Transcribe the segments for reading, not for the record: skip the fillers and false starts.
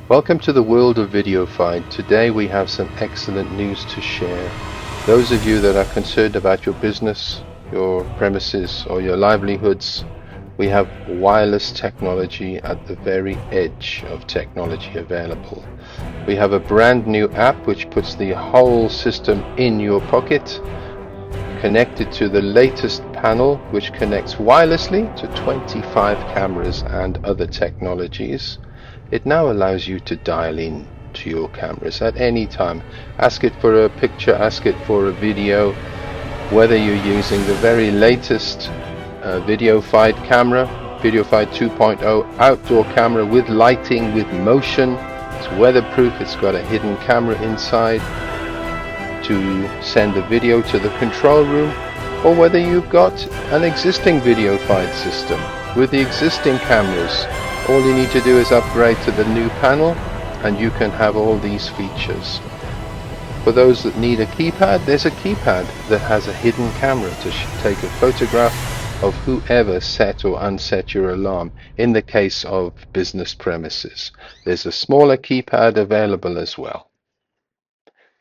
Welcome to the world of Videofied. Today we have some excellent news to share. Those of you that are concerned about your business, your premises or your livelihoods, we have wireless technology at the very edge of technology available. We have a brand new app which puts the whole system in your pocket, connected to the latest panel which connects wirelessly to 25 cameras and other technologies. It now allows you to dial in to your cameras at any time. Ask it for a picture, ask it for a video, whether you're using the very latest Videofied camera, Videofied 2.0 outdoor camera with lighting, with motion. It's weatherproof, it's got a hidden camera inside to send the video to the control room, or whether you've got an existing Videofied system with the existing cameras. All you need to do is upgrade to the new panel and you can have all these features. For those that need a keypad, there's a keypad that has a hidden camera to take a photograph of whoever set or unset your alarm. In the case of business premises, there's a smaller keypad available as well.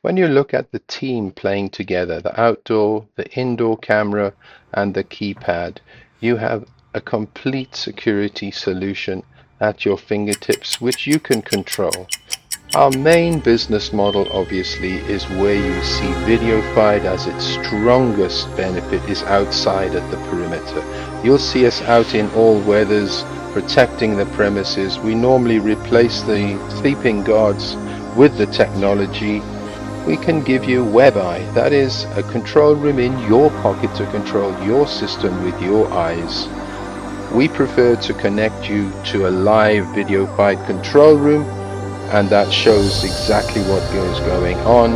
When you look at the team playing together, the outdoor, the indoor camera and the keypad, you have a complete security solution at your fingertips which you can control. Our main business model obviously is where you see Videofied as its strongest benefit is outside at the perimeter. You'll see us out in all weathers protecting the premises. We normally replace the sleeping guards with the technology. We can give you WebEye, that is a control room in your pocket to control your system with your eyes. We prefer to connect you to a live Videofied control room, and that shows exactly what is going on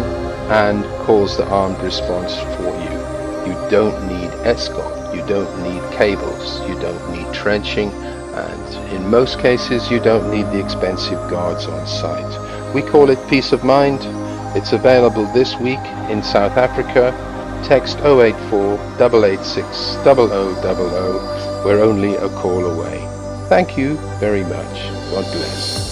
and calls the armed response for you. You don't need Eskom, you don't need cables, you don't need trenching, and in most cases you don't need the expensive guards on site. We call it peace of mind. It's available this week in South Africa. Text 084 886 0000. We're only a call away. Thank you very much. God bless.